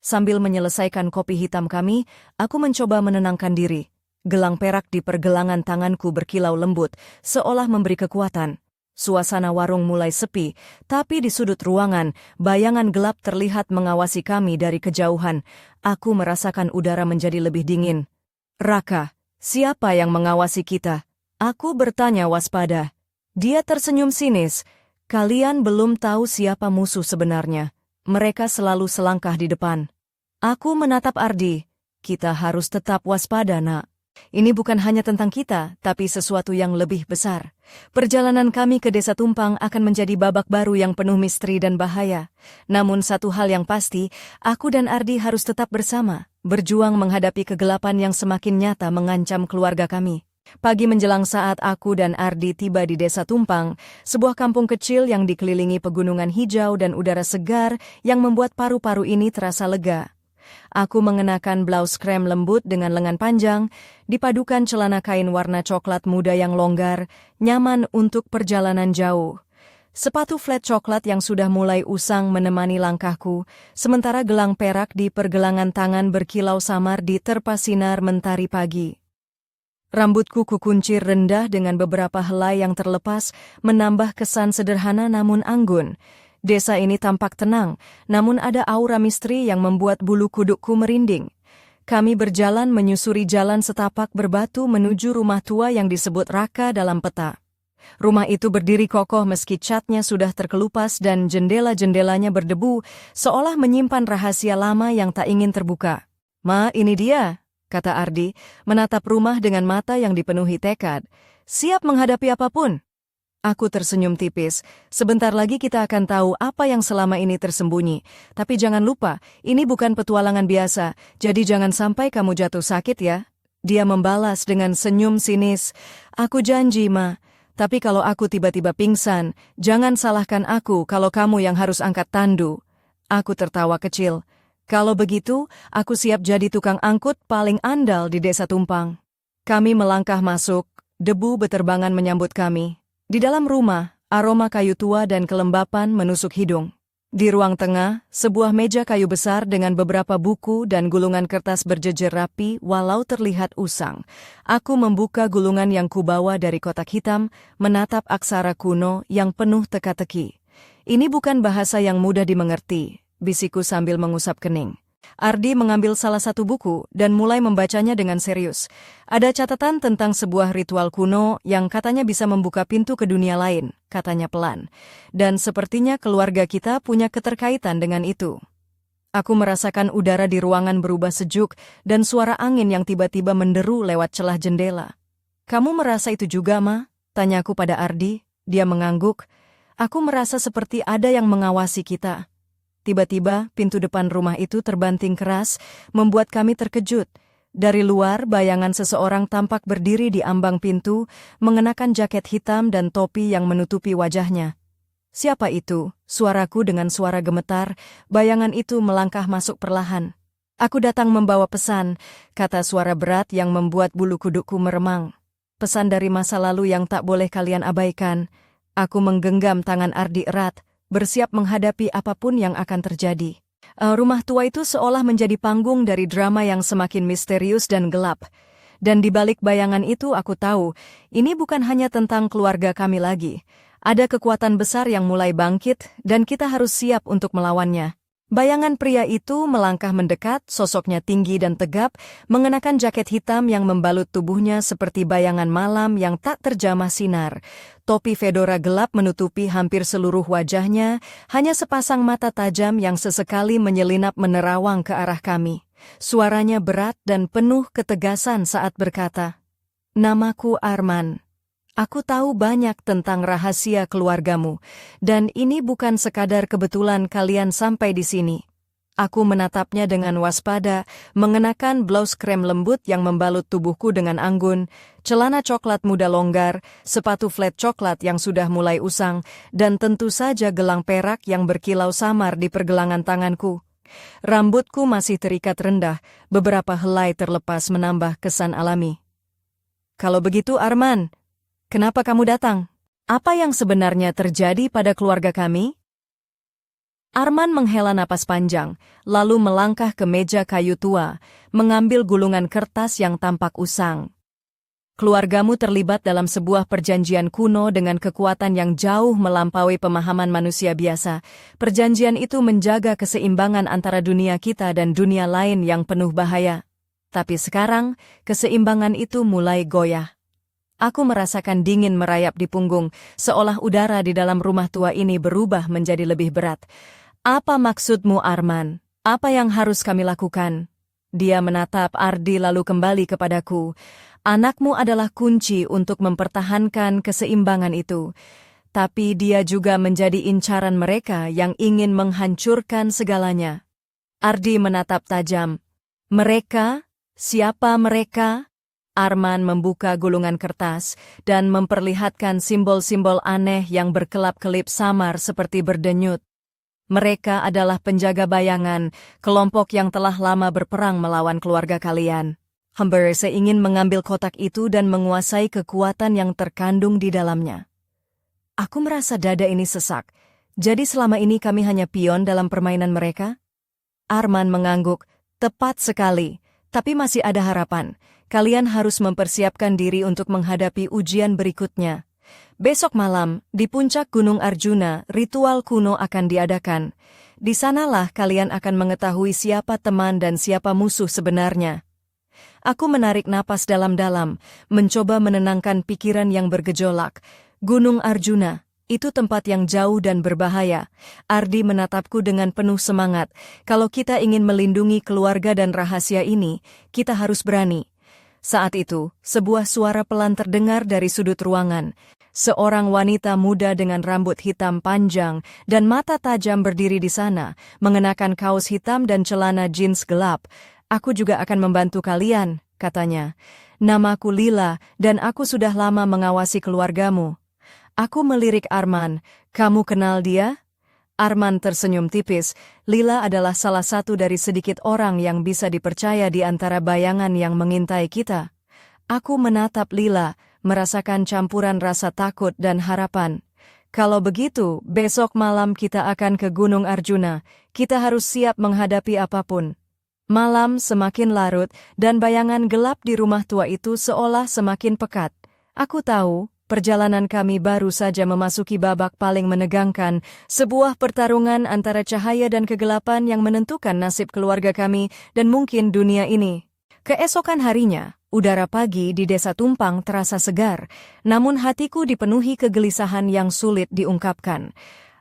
Sambil menyelesaikan kopi hitam kami, aku mencoba menenangkan diri. Gelang perak di pergelangan tanganku berkilau lembut, seolah memberi kekuatan. Suasana warung mulai sepi, tapi di sudut ruangan, bayangan gelap terlihat mengawasi kami dari kejauhan. Aku merasakan udara menjadi lebih dingin. "Raka, siapa yang mengawasi kita?" Aku bertanya waspada. Dia tersenyum sinis. "Kalian belum tahu siapa musuh sebenarnya. Mereka selalu selangkah di depan." Aku menatap Ardi. "Kita harus tetap waspada, Nak." Ini bukan hanya tentang kita, tapi sesuatu yang lebih besar. Perjalanan kami ke Desa Tumpang akan menjadi babak baru yang penuh misteri dan bahaya. Namun satu hal yang pasti, aku dan Ardi harus tetap bersama, berjuang menghadapi kegelapan yang semakin nyata mengancam keluarga kami. Pagi menjelang saat aku dan Ardi tiba di Desa Tumpang, sebuah kampung kecil yang dikelilingi pegunungan hijau dan udara segar yang membuat paru-paru ini terasa lega. Aku mengenakan blus krem lembut dengan lengan panjang, dipadukan celana kain warna coklat muda yang longgar, nyaman untuk perjalanan jauh. Sepatu flat coklat yang sudah mulai usang menemani langkahku, sementara gelang perak di pergelangan tangan berkilau samar di terpa sinar mentari pagi. Rambutku kukuncir rendah dengan beberapa helai yang terlepas, menambah kesan sederhana namun anggun. Desa ini tampak tenang, namun ada aura misteri yang membuat bulu kudukku merinding. Kami berjalan menyusuri jalan setapak berbatu menuju rumah tua yang disebut Raka dalam peta. Rumah itu berdiri kokoh meski catnya sudah terkelupas dan jendela-jendelanya berdebu, seolah menyimpan rahasia lama yang tak ingin terbuka. "Ma, ini dia," kata Ardi, menatap rumah dengan mata yang dipenuhi tekad. "Siap menghadapi apapun." Aku tersenyum tipis. Sebentar lagi kita akan tahu apa yang selama ini tersembunyi. Tapi jangan lupa, ini bukan petualangan biasa, jadi jangan sampai kamu jatuh sakit ya. Dia membalas dengan senyum sinis. "Aku janji, Ma. Tapi kalau aku tiba-tiba pingsan, jangan salahkan aku kalau kamu yang harus angkat tandu." Aku tertawa kecil. "Kalau begitu, aku siap jadi tukang angkut paling andal di Desa Tumpang." Kami melangkah masuk, debu beterbangan menyambut kami. Di dalam rumah, aroma kayu tua dan kelembapan menusuk hidung. Di ruang tengah, sebuah meja kayu besar dengan beberapa buku dan gulungan kertas berjejer rapi walau terlihat usang. Aku membuka gulungan yang kubawa dari kotak hitam, menatap aksara kuno yang penuh teka-teki. "Ini bukan bahasa yang mudah dimengerti," bisikku sambil mengusap kening. Ardi mengambil salah satu buku dan mulai membacanya dengan serius. Ada catatan tentang sebuah ritual kuno yang katanya bisa membuka pintu ke dunia lain, katanya pelan. Dan sepertinya keluarga kita punya keterkaitan dengan itu. Aku merasakan udara di ruangan berubah sejuk dan suara angin yang tiba-tiba menderu lewat celah jendela. "Kamu merasa itu juga, Ma?" tanyaku pada Ardi. Dia mengangguk. "Aku merasa seperti ada yang mengawasi kita." Tiba-tiba, pintu depan rumah itu terbanting keras, membuat kami terkejut. Dari luar, bayangan seseorang tampak berdiri di ambang pintu, mengenakan jaket hitam dan topi yang menutupi wajahnya. "Siapa itu?" Suaraku dengan suara gemetar, bayangan itu melangkah masuk perlahan. "Aku datang membawa pesan," kata suara berat yang membuat bulu kudukku meremang. "Pesan dari masa lalu yang tak boleh kalian abaikan." Aku menggenggam tangan Ardi erat, bersiap menghadapi apapun yang akan terjadi. Rumah tua itu seolah menjadi panggung dari drama yang semakin misterius dan gelap. Dan di balik bayangan itu aku tahu, ini bukan hanya tentang keluarga kami lagi. Ada kekuatan besar yang mulai bangkit dan kita harus siap untuk melawannya. Bayangan pria itu melangkah mendekat, sosoknya tinggi dan tegap, mengenakan jaket hitam yang membalut tubuhnya seperti bayangan malam yang tak terjamah sinar. Topi fedora gelap menutupi hampir seluruh wajahnya, hanya sepasang mata tajam yang sesekali menyelinap menerawang ke arah kami. Suaranya berat dan penuh ketegasan saat berkata, "Namaku Arman. Aku tahu banyak tentang rahasia keluargamu, dan ini bukan sekadar kebetulan kalian sampai di sini." Aku menatapnya dengan waspada, mengenakan blus krem lembut yang membalut tubuhku dengan anggun, celana coklat muda longgar, sepatu flat coklat yang sudah mulai usang, dan tentu saja gelang perak yang berkilau samar di pergelangan tanganku. Rambutku masih terikat rendah, beberapa helai terlepas menambah kesan alami. "Kalau begitu Arman, kenapa kamu datang? Apa yang sebenarnya terjadi pada keluarga kami?" Arman menghela napas panjang, lalu melangkah ke meja kayu tua, mengambil gulungan kertas yang tampak usang. "Keluargamu terlibat dalam sebuah perjanjian kuno dengan kekuatan yang jauh melampaui pemahaman manusia biasa. Perjanjian itu menjaga keseimbangan antara dunia kita dan dunia lain yang penuh bahaya. Tapi sekarang, keseimbangan itu mulai goyah." Aku merasakan dingin merayap di punggung, seolah udara di dalam rumah tua ini berubah menjadi lebih berat. "Apa maksudmu, Arman? Apa yang harus kami lakukan?" Dia menatap Ardi lalu kembali kepadaku. Anakmu adalah kunci untuk mempertahankan keseimbangan itu. Tapi dia juga menjadi incaran mereka yang ingin menghancurkan segalanya. Ardi menatap tajam. Mereka? Siapa mereka? Arman membuka gulungan kertas dan memperlihatkan simbol-simbol aneh yang berkelap-kelip samar seperti berdenyut. Mereka adalah penjaga bayangan, kelompok yang telah lama berperang melawan keluarga kalian. Humberse ingin mengambil kotak itu dan menguasai kekuatan yang terkandung di dalamnya. Aku merasa dada ini sesak. Jadi selama ini kami hanya pion dalam permainan mereka? Arman mengangguk. Tepat sekali. Tapi masih ada harapan. Kalian harus mempersiapkan diri untuk menghadapi ujian berikutnya. Besok malam, di puncak Gunung Arjuna, ritual kuno akan diadakan. Di sanalah kalian akan mengetahui siapa teman dan siapa musuh sebenarnya. Aku menarik napas dalam-dalam, mencoba menenangkan pikiran yang bergejolak. Gunung Arjuna, itu tempat yang jauh dan berbahaya. Ardi menatapku dengan penuh semangat. Kalau kita ingin melindungi keluarga dan rahasia ini, kita harus berani. Saat itu, sebuah suara pelan terdengar dari sudut ruangan. Seorang wanita muda dengan rambut hitam panjang dan mata tajam berdiri di sana, mengenakan kaos hitam dan celana jeans gelap. Aku juga akan membantu kalian, katanya. Namaku Lila dan aku sudah lama mengawasi keluargamu. Aku melirik Arman. Kamu kenal dia? Arman tersenyum tipis. Lila adalah salah satu dari sedikit orang yang bisa dipercaya di antara bayangan yang mengintai kita. Aku menatap Lila, merasakan campuran rasa takut dan harapan. Kalau begitu, besok malam kita akan ke Gunung Arjuna. Kita harus siap menghadapi apapun. Malam semakin larut dan bayangan gelap di rumah tua itu seolah semakin pekat. Aku tahu, perjalanan kami baru saja memasuki babak paling menegangkan, sebuah pertarungan antara cahaya dan kegelapan yang menentukan nasib keluarga kami dan mungkin dunia ini. Keesokan harinya, udara pagi di Desa Tumpang terasa segar, namun hatiku dipenuhi kegelisahan yang sulit diungkapkan.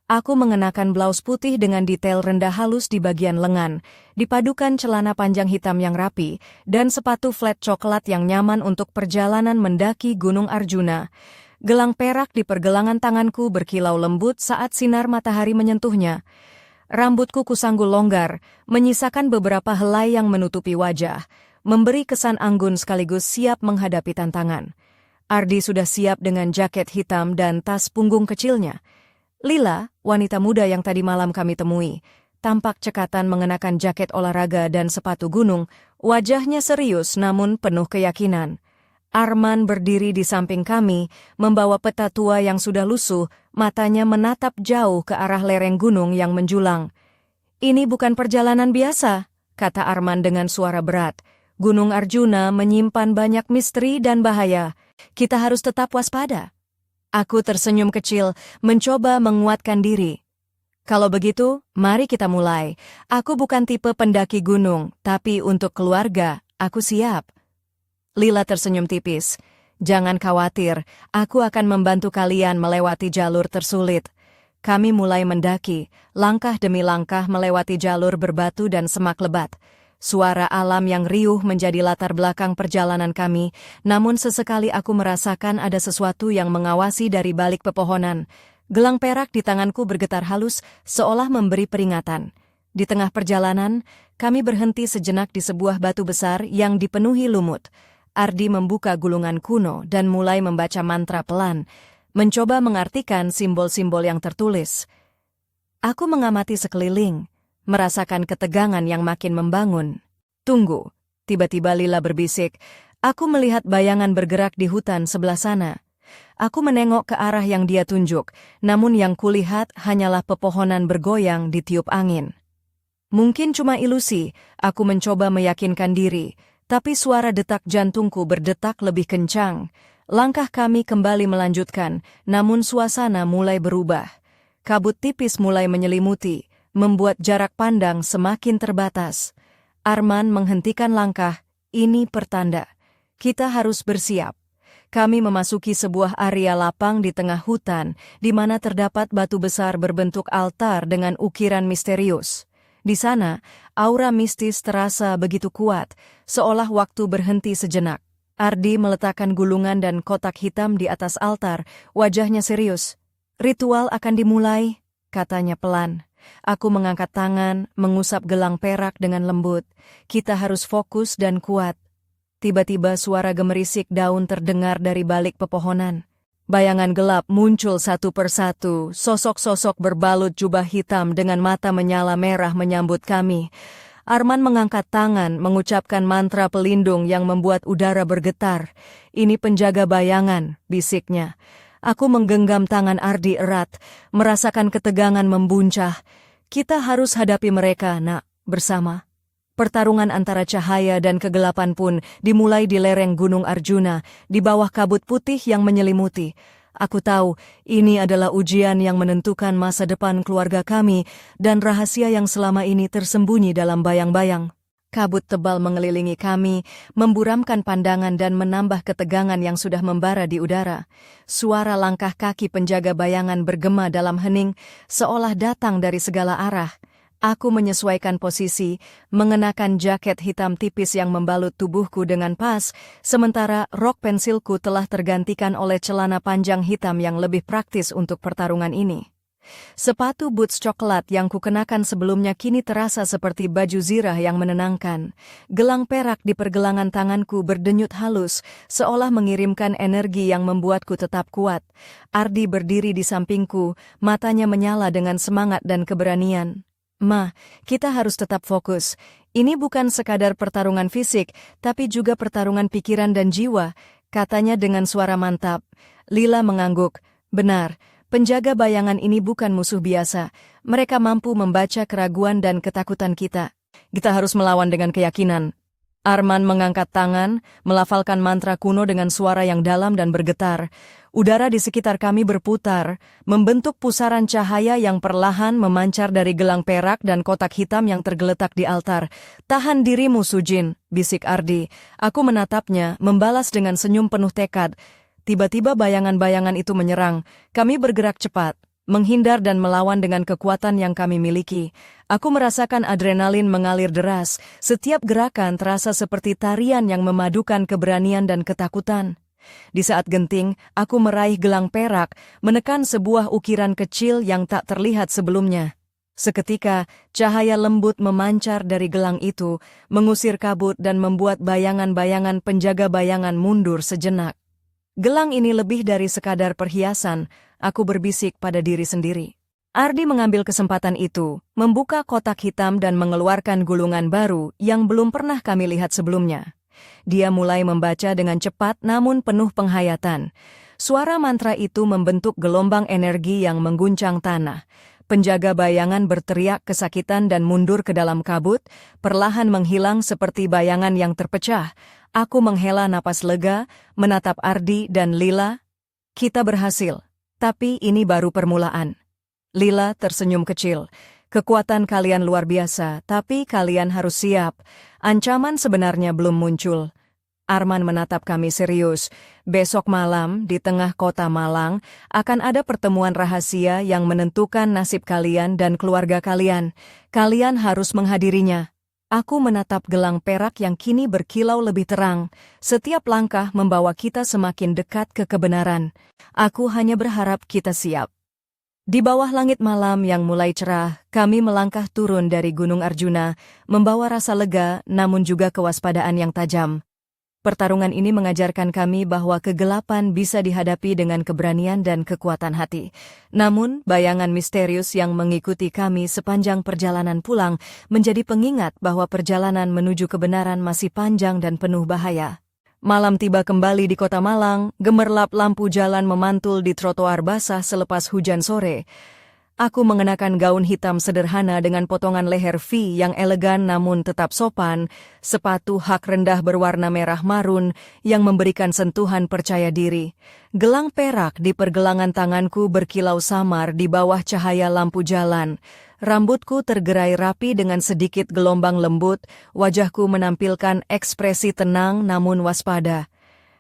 Aku mengenakan blaus putih dengan detail rendah halus di bagian lengan, dipadukan celana panjang hitam yang rapi, dan sepatu flat coklat yang nyaman untuk perjalanan mendaki Gunung Arjuna. Gelang perak di pergelangan tanganku berkilau lembut saat sinar matahari menyentuhnya. Rambutku kusanggul longgar, menyisakan beberapa helai yang menutupi wajah, memberi kesan anggun sekaligus siap menghadapi tantangan. Ardi sudah siap dengan jaket hitam dan tas punggung kecilnya. Lila, wanita muda yang tadi malam kami temui, tampak cekatan mengenakan jaket olahraga dan sepatu gunung, wajahnya serius namun penuh keyakinan. Arman berdiri di samping kami, membawa peta tua yang sudah lusuh, matanya menatap jauh ke arah lereng gunung yang menjulang. Ini bukan perjalanan biasa, kata Arman dengan suara berat. Gunung Arjuna menyimpan banyak misteri dan bahaya. Kita harus tetap waspada. Aku tersenyum kecil, mencoba menguatkan diri. Kalau begitu, mari kita mulai. Aku bukan tipe pendaki gunung, tapi untuk keluarga, aku siap. Lila tersenyum tipis. Jangan khawatir, aku akan membantu kalian melewati jalur tersulit. Kami mulai mendaki, langkah demi langkah melewati jalur berbatu dan semak lebat. Suara alam yang riuh menjadi latar belakang perjalanan kami, namun sesekali aku merasakan ada sesuatu yang mengawasi dari balik pepohonan. Gelang perak di tanganku bergetar halus, seolah memberi peringatan. Di tengah perjalanan, kami berhenti sejenak di sebuah batu besar yang dipenuhi lumut. Ardi membuka gulungan kuno dan mulai membaca mantra pelan, mencoba mengartikan simbol-simbol yang tertulis. Aku mengamati sekeliling, merasakan ketegangan yang makin membangun. Tunggu, tiba-tiba Lila berbisik. Aku melihat bayangan bergerak di hutan sebelah sana. Aku menengok ke arah yang dia tunjuk, namun yang kulihat hanyalah pepohonan bergoyang ditiup angin. Mungkin cuma ilusi, aku mencoba meyakinkan diri, tapi suara detak jantungku berdetak lebih kencang. Langkah kami kembali melanjutkan, namun suasana mulai berubah. Kabut tipis mulai menyelimuti, membuat jarak pandang semakin terbatas. Arman menghentikan langkah, ini pertanda. Kita harus bersiap. Kami memasuki sebuah area lapang di tengah hutan, di mana terdapat batu besar berbentuk altar dengan ukiran misterius. Di sana, aura mistis terasa begitu kuat, seolah waktu berhenti sejenak. Ardi meletakkan gulungan dan kotak hitam di atas altar, wajahnya serius. "Ritual akan dimulai," katanya pelan. Aku mengangkat tangan, mengusap gelang perak dengan lembut. Kita harus fokus dan kuat. Tiba-tiba suara gemerisik daun terdengar dari balik pepohonan. Bayangan gelap muncul satu persatu, sosok-sosok berbalut jubah hitam dengan mata menyala merah menyambut kami. Arman mengangkat tangan, mengucapkan mantra pelindung yang membuat udara bergetar. "Ini penjaga bayangan," bisiknya. Aku menggenggam tangan Ardi erat, merasakan ketegangan membuncah. "Kita harus hadapi mereka, nak, bersama." Pertarungan antara cahaya dan kegelapan pun dimulai di lereng Gunung Arjuna, di bawah kabut putih yang menyelimuti. Aku tahu ini adalah ujian yang menentukan masa depan keluarga kami dan rahasia yang selama ini tersembunyi dalam bayang-bayang. Kabut tebal mengelilingi kami, memburamkan pandangan dan menambah ketegangan yang sudah membara di udara. Suara langkah kaki penjaga bayangan bergema dalam hening, seolah datang dari segala arah. Aku menyesuaikan posisi, mengenakan jaket hitam tipis yang membalut tubuhku dengan pas, sementara rok pensilku telah tergantikan oleh celana panjang hitam yang lebih praktis untuk pertarungan ini. Sepatu boots coklat yang kukenakan sebelumnya kini terasa seperti baju zirah yang menenangkan. Gelang perak di pergelangan tanganku berdenyut halus, seolah mengirimkan energi yang membuatku tetap kuat. Ardi berdiri di sampingku, matanya menyala dengan semangat dan keberanian. "Ma, kita harus tetap fokus. Ini bukan sekadar pertarungan fisik, tapi juga pertarungan pikiran dan jiwa," katanya dengan suara mantap. Lila mengangguk. "Benar, penjaga bayangan ini bukan musuh biasa. Mereka mampu membaca keraguan dan ketakutan kita. Kita harus melawan dengan keyakinan." Arman mengangkat tangan, melafalkan mantra kuno dengan suara yang dalam dan bergetar. Udara di sekitar kami berputar, membentuk pusaran cahaya yang perlahan memancar dari gelang perak dan kotak hitam yang tergeletak di altar. "Tahan dirimu, Sujin," bisik Ardi. Aku menatapnya, membalas dengan senyum penuh tekad. Tiba-tiba bayangan-bayangan itu menyerang. Kami bergerak cepat, menghindar dan melawan dengan kekuatan yang kami miliki. Aku merasakan adrenalin mengalir deras. Setiap gerakan terasa seperti tarian yang memadukan keberanian dan ketakutan. Di saat genting, aku meraih gelang perak, menekan sebuah ukiran kecil yang tak terlihat sebelumnya. Seketika, cahaya lembut memancar dari gelang itu, mengusir kabut dan membuat bayangan-bayangan penjaga bayangan mundur sejenak. "Gelang ini lebih dari sekadar perhiasan," aku berbisik pada diri sendiri. Ardi mengambil kesempatan itu, membuka kotak hitam dan mengeluarkan gulungan baru yang belum pernah kami lihat sebelumnya. Dia mulai membaca dengan cepat namun penuh penghayatan. Suara mantra itu membentuk gelombang energi yang mengguncang tanah. Penjaga bayangan berteriak kesakitan dan mundur ke dalam kabut, perlahan menghilang seperti bayangan yang terpecah. Aku menghela napas lega, menatap Ardi dan Lila. "Kita berhasil, tapi ini baru permulaan." Lila tersenyum kecil. "Kekuatan kalian luar biasa, tapi kalian harus siap. Ancaman sebenarnya belum muncul." Arman menatap kami serius. "Besok malam, di tengah kota Malang, akan ada pertemuan rahasia yang menentukan nasib kalian dan keluarga kalian. Kalian harus menghadirinya." Aku menatap gelang perak yang kini berkilau lebih terang. Setiap langkah membawa kita semakin dekat ke kebenaran. Aku hanya berharap kita siap. Di bawah langit malam yang mulai cerah, kami melangkah turun dari Gunung Arjuna, membawa rasa lega namun juga kewaspadaan yang tajam. Pertarungan ini mengajarkan kami bahwa kegelapan bisa dihadapi dengan keberanian dan kekuatan hati. Namun, bayangan misterius yang mengikuti kami sepanjang perjalanan pulang menjadi pengingat bahwa perjalanan menuju kebenaran masih panjang dan penuh bahaya. Malam tiba kembali di kota Malang, gemerlap lampu jalan memantul di trotoar basah selepas hujan sore. Aku mengenakan gaun hitam sederhana dengan potongan leher V yang elegan namun tetap sopan, sepatu hak rendah berwarna merah marun yang memberikan sentuhan percaya diri. Gelang perak di pergelangan tanganku berkilau samar di bawah cahaya lampu jalan. Rambutku tergerai rapi dengan sedikit gelombang lembut, wajahku menampilkan ekspresi tenang namun waspada.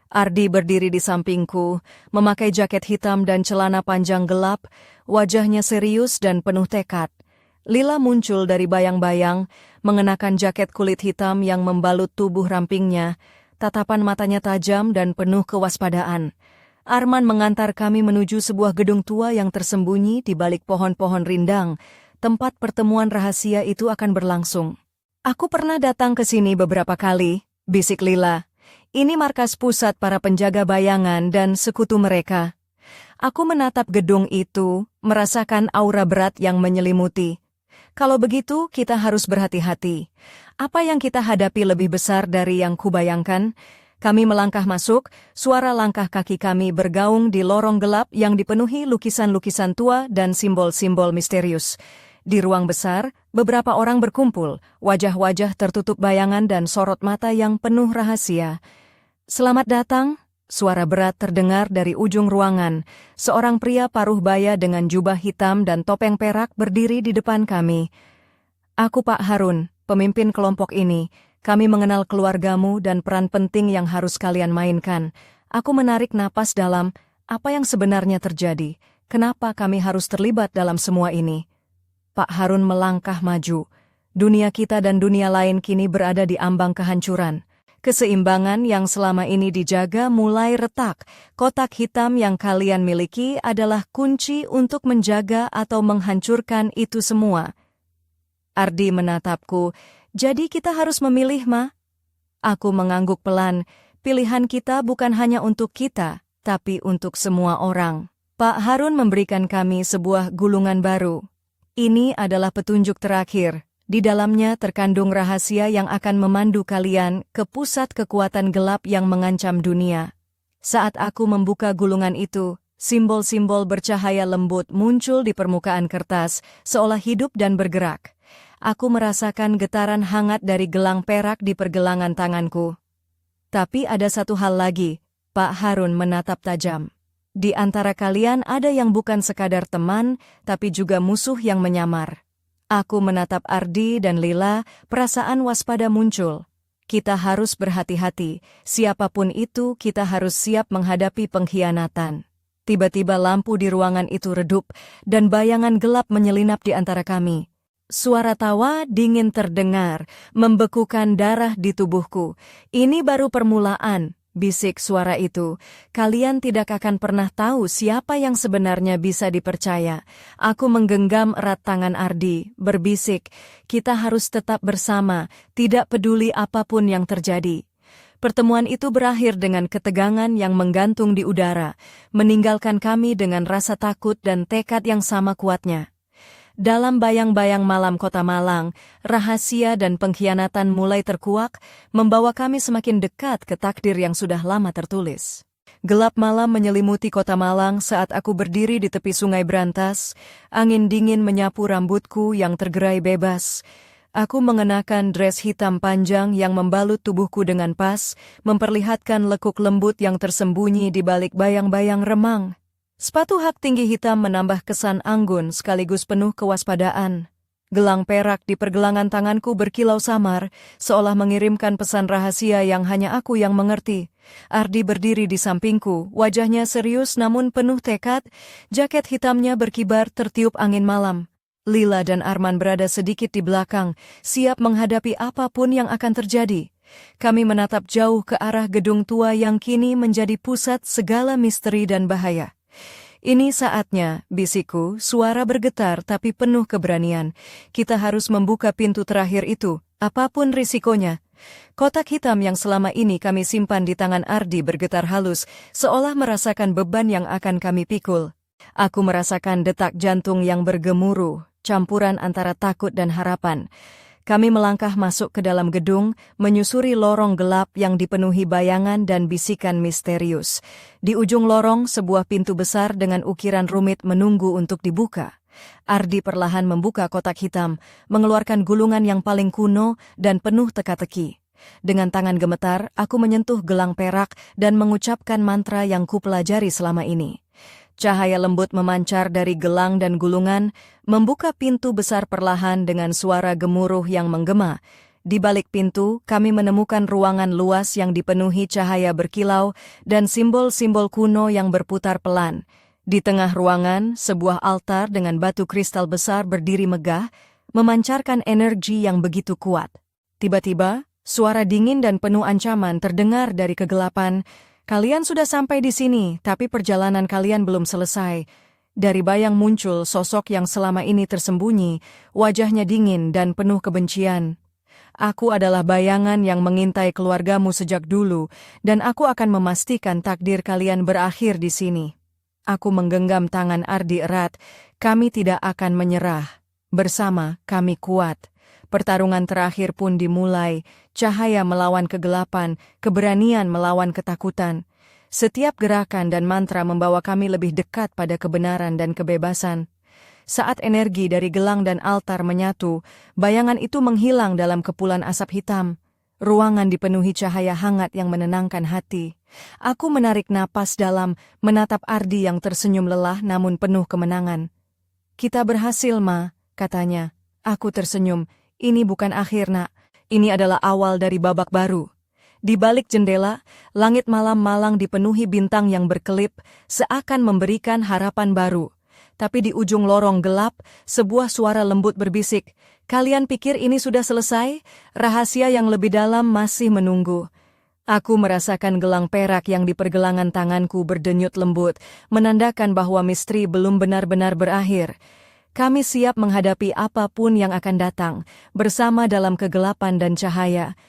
Ardi berdiri di sampingku, memakai jaket hitam dan celana panjang gelap, wajahnya serius dan penuh tekad. Lila muncul dari bayang-bayang, mengenakan jaket kulit hitam yang membalut tubuh rampingnya, tatapan matanya tajam dan penuh kewaspadaan. Arman mengantar kami menuju sebuah gedung tua yang tersembunyi di balik pohon-pohon rindang. Tempat pertemuan rahasia itu akan berlangsung. Aku pernah datang ke sini beberapa kali, bisik Lila. Ini markas pusat para penjaga bayangan dan sekutu mereka. Aku menatap gedung itu, merasakan aura berat yang menyelimuti. Kalau begitu, kita harus berhati-hati. Apa yang kita hadapi lebih besar dari yang kubayangkan? Kami melangkah masuk, suara langkah kaki kami bergaung di lorong gelap yang dipenuhi lukisan-lukisan tua dan simbol-simbol misterius. Di ruang besar, beberapa orang berkumpul, wajah-wajah tertutup bayangan dan sorot mata yang penuh rahasia. "Selamat datang," suara berat terdengar dari ujung ruangan. Seorang pria paruh baya dengan jubah hitam dan topeng perak berdiri di depan kami. "Aku Pak Harun, pemimpin kelompok ini. Kami mengenal keluargamu dan peran penting yang harus kalian mainkan." Aku menarik napas dalam, apa yang sebenarnya terjadi? Kenapa kami harus terlibat dalam semua ini? Pak Harun melangkah maju. Dunia kita dan dunia lain kini berada di ambang kehancuran. Keseimbangan yang selama ini dijaga mulai retak. Kotak hitam yang kalian miliki adalah kunci untuk menjaga atau menghancurkan itu semua. Ardi menatapku. "Jadi kita harus memilih, Ma?" Aku mengangguk pelan. Pilihan kita bukan hanya untuk kita, tapi untuk semua orang. Pak Harun memberikan kami sebuah gulungan baru. Ini adalah petunjuk terakhir. Di dalamnya terkandung rahasia yang akan memandu kalian ke pusat kekuatan gelap yang mengancam dunia. Saat aku membuka gulungan itu, simbol-simbol bercahaya lembut muncul di permukaan kertas, seolah hidup dan bergerak. Aku merasakan getaran hangat dari gelang perak di pergelangan tanganku. Tapi ada satu hal lagi, Pak Harun menatap tajam. Di antara kalian ada yang bukan sekadar teman, tapi juga musuh yang menyamar. Aku menatap Ardi dan Lila, perasaan waspada muncul. Kita harus berhati-hati, siapapun itu kita harus siap menghadapi pengkhianatan. Tiba-tiba lampu di ruangan itu redup, dan bayangan gelap menyelinap di antara kami. Suara tawa dingin terdengar, membekukan darah di tubuhku. "Ini baru permulaan," bisik suara itu. "Kalian tidak akan pernah tahu siapa yang sebenarnya bisa dipercaya." Aku menggenggam erat tangan Ardi, berbisik, "Kita harus tetap bersama, tidak peduli apapun yang terjadi." Pertemuan itu berakhir dengan ketegangan yang menggantung di udara, meninggalkan kami dengan rasa takut dan tekad yang sama kuatnya. Dalam bayang-bayang malam kota Malang, rahasia dan pengkhianatan mulai terkuak, membawa kami semakin dekat ke takdir yang sudah lama tertulis. Gelap malam menyelimuti kota Malang saat aku berdiri di tepi sungai Brantas, angin dingin menyapu rambutku yang tergerai bebas. Aku mengenakan dress hitam panjang yang membalut tubuhku dengan pas, memperlihatkan lekuk lembut yang tersembunyi di balik bayang-bayang remang. Sepatu hak tinggi hitam menambah kesan anggun sekaligus penuh kewaspadaan. Gelang perak di pergelangan tanganku berkilau samar, seolah mengirimkan pesan rahasia yang hanya aku yang mengerti. Ardi berdiri di sampingku, wajahnya serius namun penuh tekad, jaket hitamnya berkibar tertiup angin malam. Lila dan Arman berada sedikit di belakang, siap menghadapi apapun yang akan terjadi. Kami menatap jauh ke arah gedung tua yang kini menjadi pusat segala misteri dan bahaya. "Ini saatnya," bisikku, suara bergetar tapi penuh keberanian. "Kita harus membuka pintu terakhir itu, apapun risikonya." Kotak hitam yang selama ini kami simpan di tangan Ardi bergetar halus, seolah merasakan beban yang akan kami pikul. Aku merasakan detak jantung yang bergemuruh, campuran antara takut dan harapan. Kami melangkah masuk ke dalam gedung, menyusuri lorong gelap yang dipenuhi bayangan dan bisikan misterius. Di ujung lorong, sebuah pintu besar dengan ukiran rumit menunggu untuk dibuka. Ardi perlahan membuka kotak hitam, mengeluarkan gulungan yang paling kuno dan penuh teka-teki. Dengan tangan gemetar, aku menyentuh gelang perak dan mengucapkan mantra yang kupelajari selama ini. Cahaya lembut memancar dari gelang dan gulungan, membuka pintu besar perlahan dengan suara gemuruh yang menggema. Di balik pintu, kami menemukan ruangan luas yang dipenuhi cahaya berkilau dan simbol-simbol kuno yang berputar pelan. Di tengah ruangan, sebuah altar dengan batu kristal besar berdiri megah, memancarkan energi yang begitu kuat. Tiba-tiba, suara dingin dan penuh ancaman terdengar dari kegelapan. Kalian sudah sampai di sini, tapi perjalanan kalian belum selesai. Dari bayang muncul sosok yang selama ini tersembunyi, wajahnya dingin dan penuh kebencian. Aku adalah bayangan yang mengintai keluargamu sejak dulu, dan aku akan memastikan takdir kalian berakhir di sini. Aku menggenggam tangan Ardi erat. Kami tidak akan menyerah. Bersama, kami kuat. Pertarungan terakhir pun dimulai, cahaya melawan kegelapan, keberanian melawan ketakutan. Setiap gerakan dan mantra membawa kami lebih dekat pada kebenaran dan kebebasan. Saat energi dari gelang dan altar menyatu, bayangan itu menghilang dalam kepulan asap hitam. Ruangan dipenuhi cahaya hangat yang menenangkan hati. Aku menarik napas dalam, menatap Ardi yang tersenyum lelah namun penuh kemenangan. "Kita berhasil, Ma," katanya. Aku tersenyum. "Ini bukan akhir, Nak. Ini adalah awal dari babak baru." Di balik jendela, langit malam malang dipenuhi bintang yang berkelip, seakan memberikan harapan baru. Tapi di ujung lorong gelap, sebuah suara lembut berbisik, "Kalian pikir ini sudah selesai? Rahasia yang lebih dalam masih menunggu." Aku merasakan gelang perak yang di pergelangan tanganku berdenyut lembut, menandakan bahwa misteri belum benar-benar berakhir. Kami siap menghadapi apapun yang akan datang, bersama dalam kegelapan dan cahaya.